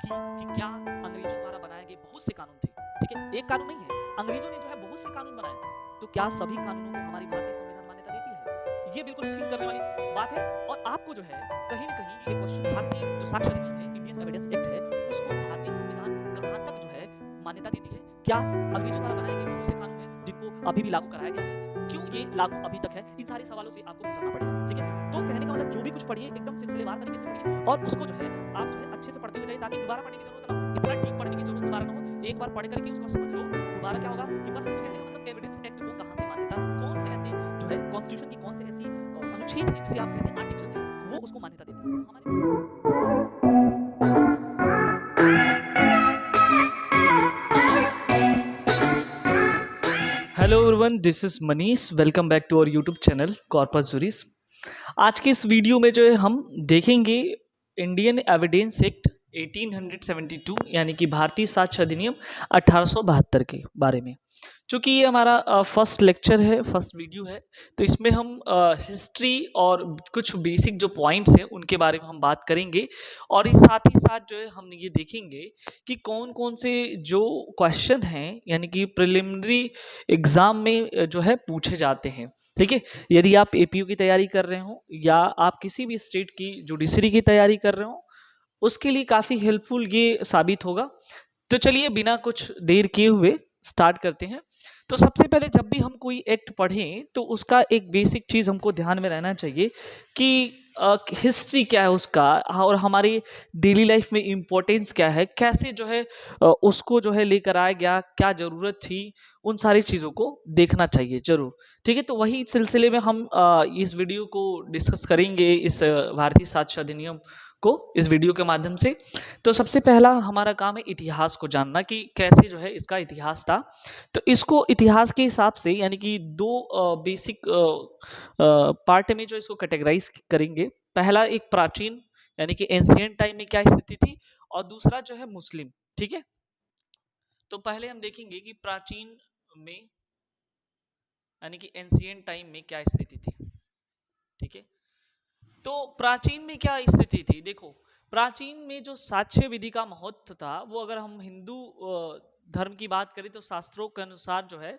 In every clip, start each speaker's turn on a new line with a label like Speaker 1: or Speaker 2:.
Speaker 1: कि क्या अंग्रेजों द्वारा बनाए गए बहुत से कानून थे, ठीक है, एक कानून नहीं है, अंग्रेजों ने जो है बहुत से कानून बनाए, तो क्या सभी कानूनों को हमारी भारतीय संविधान मान्यता देती है? ये बिल्कुल थिंक करने वाली बात है। और आपको जो है कहीं ना कहीं ये क्वेश्चन, भारतीय जो साक्ष्य अधिनियम है, इंडियन एविडेंस एक्ट है, उसको भारतीय संविधान कहाँ तक जो है मान्यता देती है? क्या अंग्रेजों द्वारा बनाए गए बहुत से कानून हैं जिनको अभी भी लागू कराया गया है, क्यों ये लागू अभी तक है? इन सारे सवालों से आपको गुजरना पड़ेगा, ठीक है। तो कहने का मतलब जो भी कुछ पढ़िए एकदम सिलसिलेवार तरीके से पढ़िए और उसको जो है आप जो है अच्छे से पढ़ते हुए जाइए, ताकि दोबारा पढ़ने की जरूरत ना हो, इतना डीप पढ़ने की जरूरत दोबारा ना हो। एक बार पढ़ करके उसको समझ लो, दोबारा क्या होगा कि बस कहने का मतलब एविडेंस एक्ट को कहां से मान्यता, कौन से ऐसे जो है कॉन्स्टिट्यूशन की कौन से ऐसी अनुच्छेद है जिसे आप कहते हैं आर्टिकल, वो उसको मान्यता देती है। तो हमारे
Speaker 2: hello everyone, this is Manish. Welcome back to our YouTube channel Corpus Juris. आज के इस वीडियो में जो है हम देखेंगे इंडियन एविडेंस एक्ट 1872 यानी कि भारतीय साक्ष्य अधिनियम 1872 के बारे में। चूँकि ये हमारा फर्स्ट लेक्चर है, फर्स्ट वीडियो है, तो इसमें हम हिस्ट्री और कुछ बेसिक जो पॉइंट्स हैं उनके बारे में हम बात करेंगे। और इस साथ ही साथ जो है हम ये देखेंगे कि कौन कौन से जो क्वेश्चन हैं यानी कि प्रिलिमिनरी एग्ज़ाम में जो है पूछे जाते हैं। ठीक है, यदि आप एपीयू की तैयारी कर रहे हो या आप किसी भी स्टेट की जुडिशरी की तैयारी कर रहे हो, उसके लिए काफ़ी हेल्पफुल ये साबित होगा। तो चलिए बिना कुछ देर किए हुए स्टार्ट करते हैं। तो सबसे पहले जब भी हम कोई एक्ट पढ़ें तो उसका एक बेसिक चीज़ हमको ध्यान में रहना चाहिए कि हिस्ट्री क्या है उसका, और हमारी डेली लाइफ में इम्पोर्टेंस क्या है, कैसे जो है उसको जो है लेकर आया गया, क्या ज़रूरत थी, उन सारी चीज़ों को देखना चाहिए जरूर। ठीक है, तो वही सिलसिले में हम इस वीडियो को डिस्कस करेंगे, इस भारतीय साक्ष्य अधिनियम को इस वीडियो के माध्यम से। तो सबसे पहला हमारा काम है इतिहास को जानना कि कैसे जो है इसका इतिहास था। तो इसको इतिहास के हिसाब से यानी कि दो बेसिक पार्ट में जो इसको कैटेगराइज करेंगे। पहला एक प्राचीन यानी कि एंशिएंट टाइम में क्या स्थिति थी, और दूसरा जो है मुस्लिम। ठीक है, तो पहले हम देखेंगे कि प्राचीन में यानी कि एंशिएंट टाइम में क्या स्थिति थी। ठीक है, तो प्राचीन में क्या स्थिति थी, देखो प्राचीन में जो साक्ष्य विधि का महत्व था वो अगर हम हिंदू धर्म की बात करें तो शास्त्रों के अनुसार जो है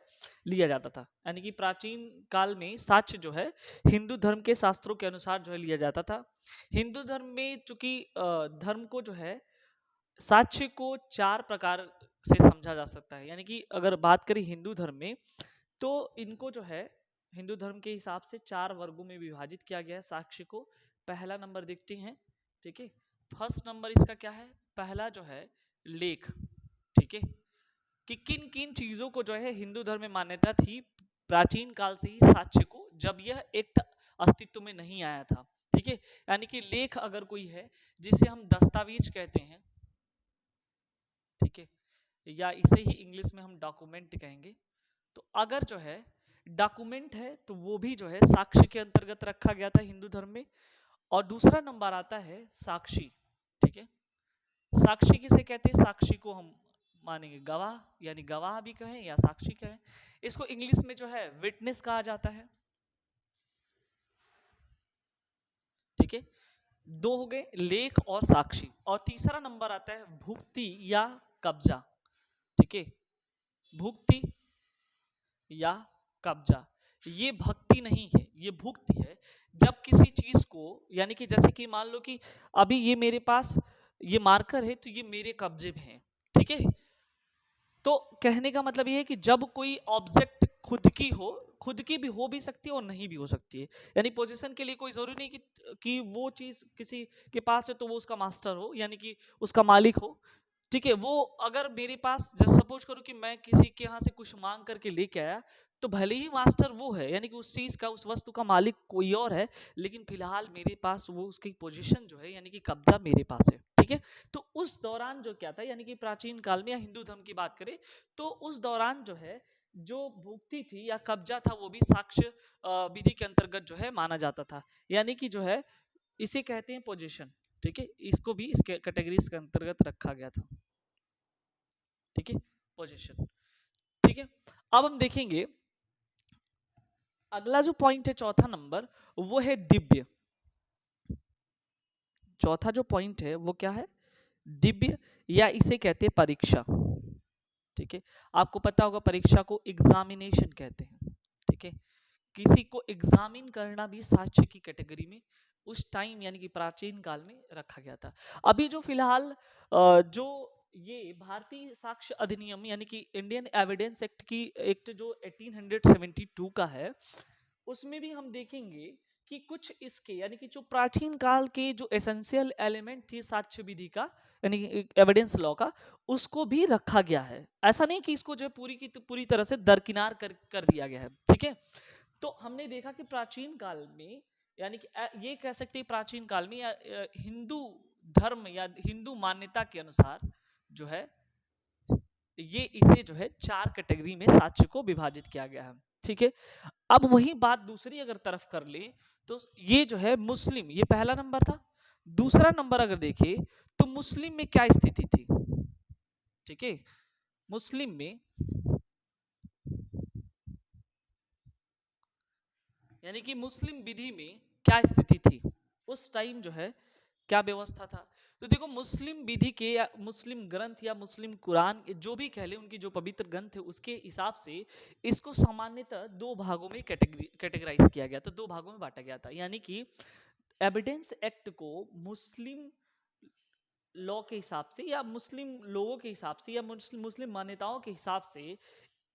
Speaker 2: लिया जाता था। यानी कि प्राचीन काल में साक्ष्य जो है हिंदू धर्म के शास्त्रों के अनुसार जो है लिया जाता था। हिंदू धर्म में चूंकि धर्म को जो है साक्ष्य को चार प्रकार से समझा जा सकता है। यानी कि अगर बात करें हिंदू धर्म में तो इनको जो है हिंदू धर्म के हिसाब से चार वर्गों में विभाजित किया गया है साक्ष्य को। पहला नंबर देखते हैं, ठीक है, फर्स्ट नंबर इसका क्या है, पहला जो है लेख। ठीक है, कि किन किन चीजों को जो है हिंदू धर्म में मान्यता थी प्राचीन काल से ही साक्ष्य को, जब यह एक्ट अस्तित्व में नहीं आया था। ठीक है, यानी कि लेख अगर कोई है जिसे हम दस्तावेज कहते हैं, ठीक है, या इसे ही इंग्लिश में हम डॉक्यूमेंट कहेंगे, तो अगर जो है डॉक्यूमेंट है तो वो भी जो है साक्ष्य के अंतर्गत रखा गया था हिंदू धर्म में। और दूसरा नंबर आता है साक्षी। ठीक है, साक्षी किसे कहते हैं, साक्षी को हम मानेंगे गवाह, यानी गवाह भी कहें या साक्षी कहें। इसको इंग्लिश में जो है विटनेस कहा जाता है। ठीक है, दो हो गए लेख और साक्षी। और तीसरा नंबर आता है भुक्ति या कब्जा। ठीक है, भुक्ति या कब्जा, ये भक्ति नहीं है, ये भुक्ति है। जब किसी चीज को यानी कि जैसे कि मान लो कि अभी ये मेरे पास ये मार्कर है तो ये मेरे कब्जे में है। ठीक है, तो कहने का मतलब ये है कि जब कोई ऑब्जेक्ट खुद की भी हो भी सकती है और नहीं भी हो सकती है। यानी पोजीशन के लिए कोई जरूरी नहीं कि वो चीज किसी के पास है तो वो उसका मास्टर हो, यानी कि उसका मालिक हो। ठीक है, वो अगर मेरे पास सपोज करो कि मैं किसी के यहाँ से कुछ मांग करके लेके आया, तो भले ही मास्टर वो है यानी कि उस चीज का उस वस्तु का मालिक कोई और है, लेकिन फिलहाल मेरे पास वो उसकी पोजीशन जो है यानी कि कब्जा मेरे पास है। ठीक है, तो उस दौरान जो क्या था यानी कि प्राचीन काल में या हिंदू धर्म की बात करें तो उस दौरान जो है जो भुक्ति थी या कब्जा था वो भी साक्ष्य विधि के अंतर्गत जो है माना जाता था। यानी कि जो है इसे कहते हैं पोजीशन। ठीक है, इसको भी इसके कैटेगरीज के अंतर्गत रखा गया था। ठीक है, पोजीशन। ठीक है, अब हम देखेंगे अगला जो पॉइंट है चौथा नंबर, वो है दिव्य। चौथा जो पॉइंट है वो क्या है,
Speaker 1: दिव्य, या इसे कहते हैं परीक्षा। ठीक है, आपको पता होगा परीक्षा को एग्जामिनेशन कहते हैं। ठीक है, किसी को एग्जामिन करना भी साक्ष्य की कैटेगरी में उस टाइम यानी कि प्राचीन काल में रखा गया था। अभी जो फिलहाल जो ये भारतीय साक्ष्य अधिनियम यानी कि इंडियन एविडेंस एक्ट की एक्ट जो 1872 का है, उसमें भी हम देखेंगे कि कुछ इसके यानी कि जो प्राचीन काल के जो एसेंशियल एलिमेंट थी साक्ष्य विधि का यानी एविडेंस लॉ का, उसको भी रखा गया है। ऐसा नहीं कि इसको जो है पूरी की पूरी तरह से दरकिनार कर दिया गया है। ठीक है, तो हमने देखा कि प्राचीन काल में यानी कि ये कह सकते हैं प्राचीन काल में या हिंदू धर्म या हिंदू मान्यता के अनुसार जो है ये इसे जो है 4 कैटेगरी में साक्ष्य को विभाजित किया गया है। ठीक है, अब वही बात दूसरी अगर तरफ कर ले तो ये जो है मुस्लिम, ये पहला नंबर था। दूसरा नंबर अगर देखें तो मुस्लिम में क्या स्थिति थी। ठीक है, मुस्लिम में यानी कि मुस्लिम विधि में क्या स्थिति थी उस टाइम जो है, क्या व्यवस्था था। तो देखो मुस्लिम विधि के या मुस्लिम ग्रंथ या मुस्लिम कुरान जो भी कह ले, उनकी जो पवित्र ग्रंथ है उसके हिसाब से इसको सामान्यतः दो भागों में कैटेगराइज किया गया था, दो भागों में बांटा गया था। यानी कि एविडेंस एक्ट को मुस्लिम लॉ के हिसाब से या मुस्लिम लोगों के हिसाब से या मुस्लिम मान्यताओं के हिसाब से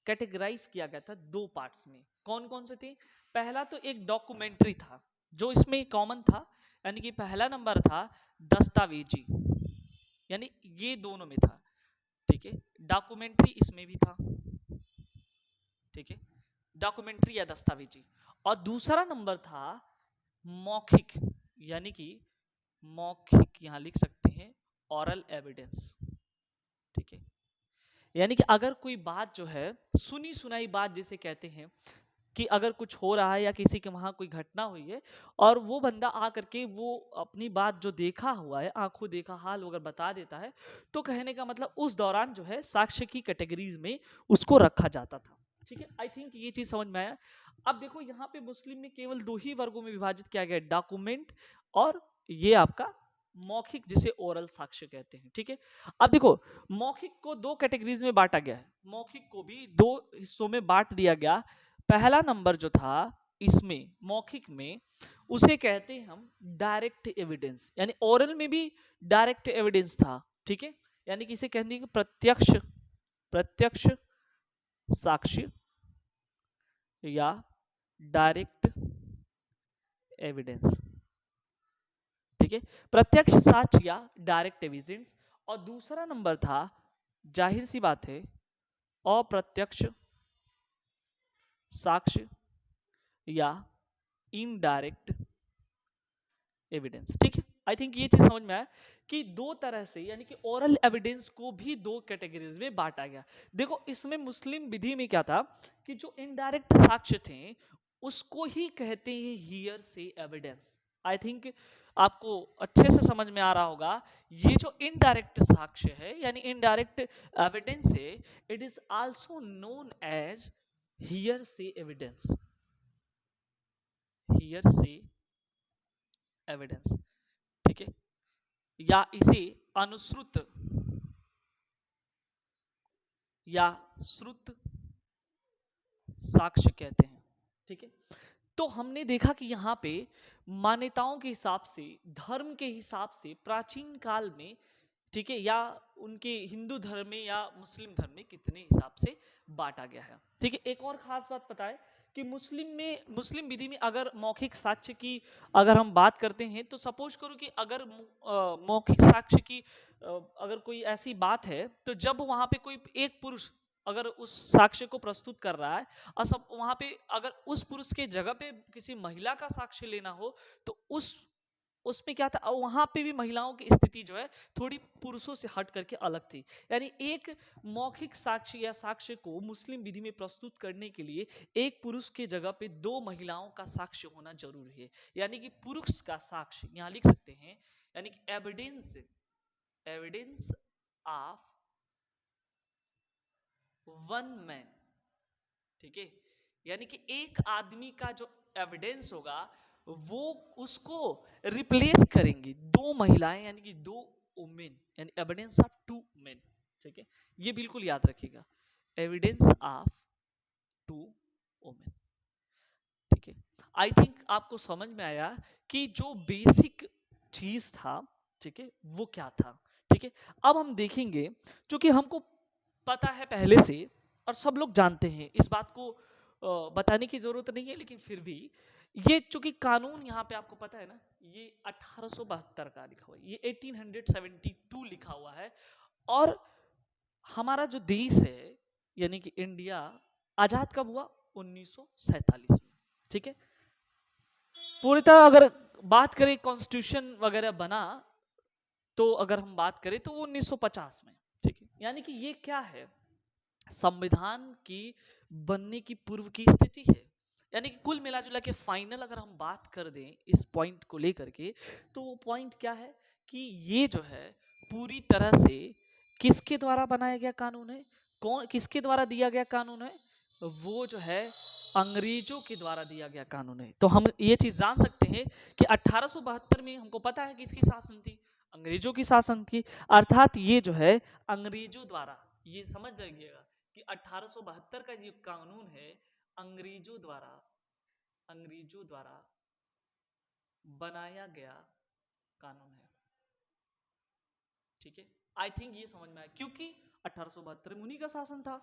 Speaker 1: कैटेगराइज किया गया था दो पार्ट्स में। कौन कौन से थे? पहला तो एक डॉक्यूमेंट्री था जो इसमें कॉमन था, यानी कि पहला नंबर था दस्तावेजी, यानी ये दोनों में था। ठीक है, डॉक्यूमेंट्री इसमें भी था। ठीक है, डॉक्यूमेंट्री या दस्तावेजी। और दूसरा नंबर था मौखिक, यानी कि मौखिक यहां लिख सकते हैं ऑरल एविडेंस। ठीक है, यानी कि अगर कोई बात जो है सुनी सुनाई बात जिसे कहते हैं कि अगर कुछ हो रहा है या किसी के वहां कोई घटना हुई है और वो बंदा आ करके वो अपनी बात जो देखा हुआ है आंखों देखा हाल अगर बता देता है, तो कहने का मतलब उस दौरान जो है साक्ष्य की कैटेगरीज में उसको रखा जाता था। ठीक है, आई थिंक ये चीज समझ में आया। अब देखो यहाँ पे मुस्लिम में केवल दो ही वर्गों में विभाजित किया गया, डॉक्यूमेंट और ये आपका मौखिक जिसे ओरल साक्ष्य कहते हैं। ठीक है, अब देखो मौखिक को दो कैटेगरीज में बांटा गया है, मौखिक को भी दो हिस्सों में बांट दिया गया। पहला नंबर जो था इसमें मौखिक में उसे कहते हैं हम डायरेक्ट एविडेंस, यानी ओरल में भी डायरेक्ट एविडेंस था। ठीक है, यानी कि इसे कहते हैं प्रत्यक्ष प्रत्यक्ष साक्ष्य या डायरेक्ट एविडेंस। ठीक है, प्रत्यक्ष साक्ष्य या डायरेक्ट एविडेंस। और दूसरा नंबर था जाहिर सी बात है अप्रत्यक्ष साक्ष्य या इनडायरेक्ट एविडेंस। ठीक है, आई थिंक ये चीज समझ में आया कि दो तरह से यानी कि ओरल एविडेंस को भी दो कैटेगरीज में बांटा गया। देखो इसमें मुस्लिम विधि में क्या था कि जो इनडायरेक्ट साक्ष्य थे उसको ही कहते हैं हियर से एविडेंस। आई थिंक आपको अच्छे से समझ में आ रहा होगा, ये जो इनडायरेक्ट साक्ष्य है यानी इनडायरेक्ट एविडेंस है, it is also known as hearsay evidence, hearsay evidence. ठीक है, या इसे अनुश्रुत या श्रुत साक्ष्य कहते हैं। ठीक है, तो हमने देखा कि यहाँ पे मान्यताओं के हिसाब से धर्म के हिसाब से प्राचीन काल में, ठीक है, या उनके हिंदू धर्म में या मुस्लिम धर्म में कितने हिसाब से बांटा गया है। ठीक है, एक और खास बात पता है कि मुस्लिम विधि में अगर मौखिक साक्ष्य की अगर हम बात करते हैं तो सपोज करो कि अगर मौखिक साक्ष्य की अगर कोई ऐसी बात है तो जब वहां पे कोई एक पुरुष अगर उस साक्ष्य को प्रस्तुत कर रहा है और सब वहां पे अगर उस पुरुष के जगह पे किसी महिला का साक्ष्य लेना हो तो उसमें क्या था, वहां पे भी महिलाओं की स्थिति जो है थोड़ी पुरुषों से हट करके अलग थी। यानी एक मौखिक साक्ष्य या साक्ष्य को मुस्लिम विधि में प्रस्तुत करने के लिए एक पुरुष के जगह पे दो महिलाओं का साक्ष्य होना जरूरी है। यानी कि पुरुष का साक्ष्य यहां लिख सकते हैं, यानी कि evidence evidence of one man. ठीक है, यानी कि एक आदमी का जो एविडेंस होगा वो उसको रिप्लेस करेंगी दो महिलाएं, यानी कि दो वुमेन यानी एविडेंस ऑफ टू मेन, ठीक है, ये बिल्कुल याद रखिएगा, एविडेंस ऑफ टू वुमेन, ठीक है। आई थिंक आपको समझ में आया कि जो बेसिक चीज था, ठीक है, वो क्या था, ठीक है। अब हम देखेंगे, क्योंकि हमको पता है पहले से और सब लोग जानते हैं, इस बात को बताने की जरूरत नहीं है, लेकिन फिर भी ये चूंकि कानून यहाँ पे आपको पता है ना, ये 1872 का लिखा हुआ है, ये 1872 लिखा हुआ है। और हमारा जो देश है यानी कि इंडिया आजाद कब हुआ? 1947 में, ठीक है। पूर्णतः अगर बात करें कॉन्स्टिट्यूशन वगैरह बना, तो अगर हम बात करें तो वो 1950 में, ठीक है। यानी कि ये क्या है, संविधान की बनने की पूर्व की स्थिति है। यानी कि कुल मिला जुला के फाइनल अगर हम बात कर दें इस पॉइंट को लेकर के, तो वो पॉइंट क्या है कि ये जो है पूरी तरह से किसके द्वारा बनाया गया कानून है, कौन किसके द्वारा दिया गया कानून है, वो जो है अंग्रेजों के द्वारा दिया गया कानून है। तो हम ये चीज जान सकते हैं कि 1872 में हमको पता है किसकी शासन थी, अंग्रेजों की शासन थी। अर्थात ये जो है अंग्रेजों द्वारा, ये समझ जाइएगा कि 1872 का जो कानून है अंग्रेजों द्वारा बनाया गया कानून है, ठीक है। आई थिंक ये समझ में आया, क्योंकि 1872 में उन्हीं का शासन था,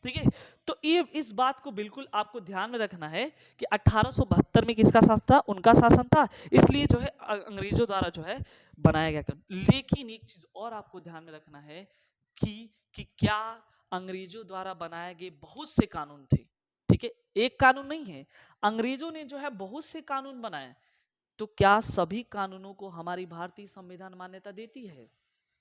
Speaker 1: ठीक है। तो ये इस बात को बिल्कुल आपको ध्यान में रखना है कि 1872 में किसका शासन था, उनका शासन था, इसलिए जो है अंग्रेजों द्वारा जो है बनाया गया कानून। लेकिन एक चीज और आपको ध्यान में रखना है कि क्या अंग्रेजों द्वारा बनाए गए बहुत से कानून थे, ठीक है, एक कानून नहीं है, अंग्रेजों ने जो है बहुत से कानून बनाए, तो क्या सभी कानूनों को हमारी भारतीय संविधान मान्यता देती है?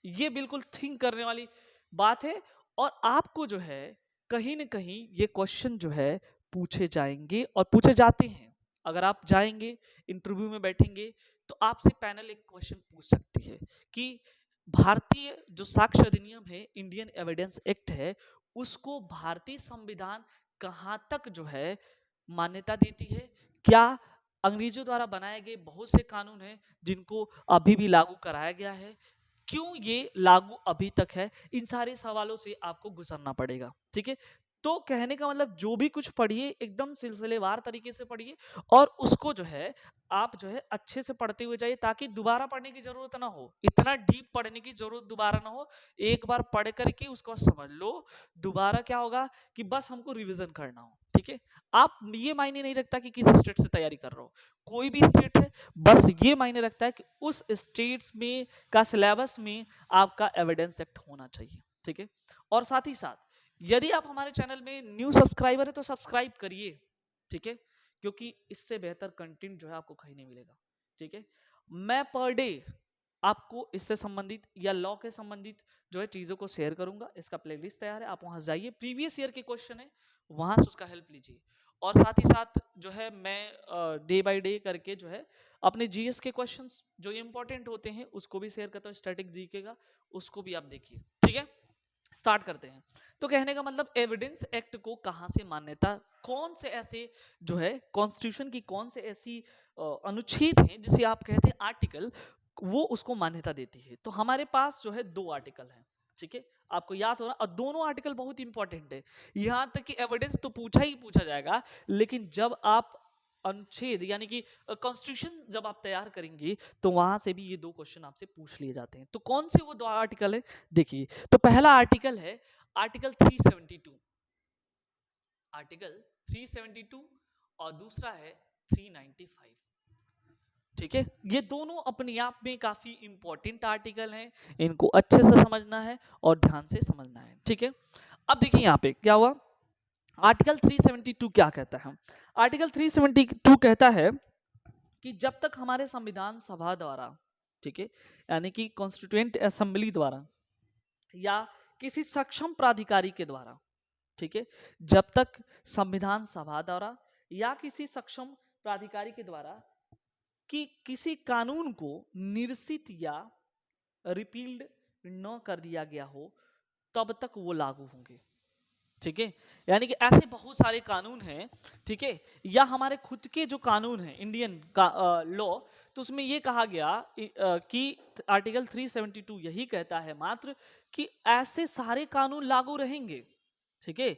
Speaker 1: ये बिल्कुल थिंक करने वाली बात है। और आपको जो है कहीं न कहीं ये क्वेश्चन जो है पूछे जाएंगे और पूछे जाते हैं। अगर आप जाएंगे इंटरव्यू में बैठेंगे, तो आपसे पैनल एक क्वेश्चन पूछ सकती है कि भारतीय जो साक्ष्य अधिनियम है, इंडियन एविडेंस एक्ट है, उसको भारतीय संविधान कहां तक जो है मान्यता देती है? क्या अंग्रेजों द्वारा बनाए गए बहुत से कानून हैं जिनको अभी भी लागू कराया गया है, क्यों ये लागू अभी तक है? इन सारे सवालों से आपको गुजरना पड़ेगा, ठीक है। तो कहने का मतलब जो भी कुछ पढ़िए एकदम सिलसिलेवार तरीके से पढ़िए, और उसको जो है आप जो है अच्छे से पढ़ते हुए जाइए, ताकि दोबारा पढ़ने की जरूरत ना हो, इतना डीप पढ़ने की जरूरत दोबारा ना हो। एक बार पढ़ करके उसको समझ लो, दोबारा क्या होगा कि बस हमको रिवीजन करना हो, ठीक है। आप ये मायने नहीं रखता कि किस स्टेट से तैयारी कर रहे हो, कोई भी स्टेट है, बस ये मायने रखता है कि उस स्टेट्स में का सिलेबस में आपका एविडेंस एक्ट होना चाहिए, ठीक है। और साथ ही साथ यदि आप हमारे चैनल में न्यू सब्सक्राइबर है तो सब्सक्राइब करिए, ठीक है, क्योंकि इससे बेहतर कंटेंट जो है आपको कहीं नहीं मिलेगा, ठीक है। मैं पर डे आपको इससे संबंधित या लॉ के संबंधित जो है चीजों को शेयर करूंगा। इसका प्लेलिस्ट तैयार है, आप वहां जाइए, प्रीवियस ईयर के क्वेश्चन है, वहां से उसका हेल्प लीजिए। और साथ ही साथ जो है मैं डे बाय डे करके जो है अपने जीएस के क्वेश्चंस जो इंपॉर्टेंट होते हैं उसको भी शेयर करता हूँ, स्टैटिक जीके का, उसको भी आप देखिए, ठीक है। स्टार्ट करते हैं। तो कहने का मतलब एविडेंस एक्ट को कहां से मान्यता, कौन से ऐसे जो है कॉन्स्टिट्यूशन की कौन से ऐसी अनुच्छेद हैं जिसे आप कहते हैं आर्टिकल, वो उसको मान्यता देती है। तो हमारे पास जो है 2 आर्टिकल हैं, ठीक है, आपको याद होना, और दोनों आर्टिकल बहुत इंपॉर्टेंट है। यहां तक कि एविडेंस तो पूछा ही पूछा जाएगा, लेकिन जब आप अनुच्छेद यानी कि कॉन्स्टिट्यूशन जब आप तैयार करेंगे, तो वहां से भी ये 2 क्वेश्चन आपसे पूछ लिए जाते हैं। तो कौन से वो 2 आर्टिकल है, देखिए। तो पहला आर्टिकल है आर्टिकल 372, आर्टिकल 372, और दूसरा है 395, ठीक है। ये दोनों अपने आप में काफी इंपॉर्टेंट आर्टिकल हैं, इनको अच्छे से समझना है और ध्यान से समझना है, ठीक है। अब देखिए यहाँ पे क्या हुआ, आर्टिकल 372 क्या कहता है? आर्टिकल 372 कहता है कि जब तक हमारे संविधान सभा द्वारा, ठीक है, यानी कि कॉन्स्टिट्यूएंट असेंबली द्वारा या किसी सक्षम प्राधिकारी के द्वारा, ठीक है, जब तक संविधान सभा द्वारा या किसी सक्षम प्राधिकारी के द्वारा कि किसी कानून को निरसित या रिपील्ड न कर दिया गया हो, तब तक वो लागू होंगे, ठीक है, यानी कि ऐसे बहुत सारे कानून हैं, ठीक है, या हमारे खुद के जो कानून हैं इंडियन का लॉ, तो उसमें ये कहा गया कि आर्टिकल 372 यही कहता है मात्र कि ऐसे सारे कानून लागू रहेंगे, ठीक है,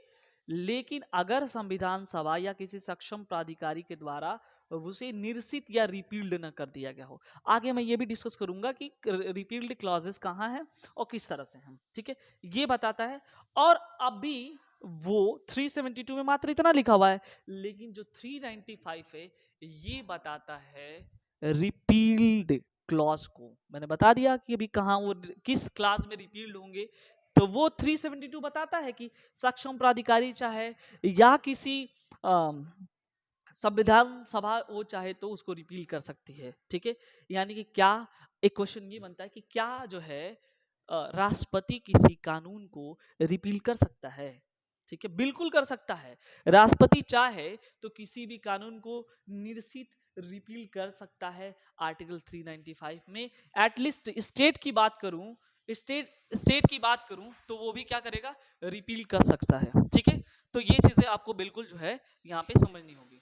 Speaker 1: लेकिन अगर संविधान सभा या किसी सक्षम प्राधिकारी के द्वारा उसे निरसित या रिपील्ड न कर दिया गया हो। आगे मैं ये भी डिस्कस करूंगा कि रिपील्ड क्लॉजेस कहाँ हैं और किस तरह से हैं, ठीक है, ये बताता है। और अभी वो 372 में मात्र इतना लिखा हुआ है, लेकिन जो 395 है ये बताता है रिपील्ड क्लॉज को। मैंने बता दिया कि अभी कहाँ वो किस क्लास में रिपील्ड होंगे, तो वो 372 बताता है कि सक्षम प्राधिकारी चाहे या किसी संविधान सभा वो चाहे तो उसको रिपील कर सकती है, ठीक है। यानी कि क्या एक क्वेश्चन ये बनता है कि क्या जो है राष्ट्रपति किसी कानून को रिपील कर सकता है, ठीक है, बिल्कुल कर सकता है। राष्ट्रपति चाहे तो किसी भी कानून को निरसित रिपील कर सकता है आर्टिकल 395 में। एटलीस्ट स्टेट की बात करूं, स्टेट की बात करूं तो वो भी क्या करेगा, रिपील कर सकता है, ठीक है। तो ये चीजें आपको बिल्कुल जो है यहाँ पे समझनी होगी।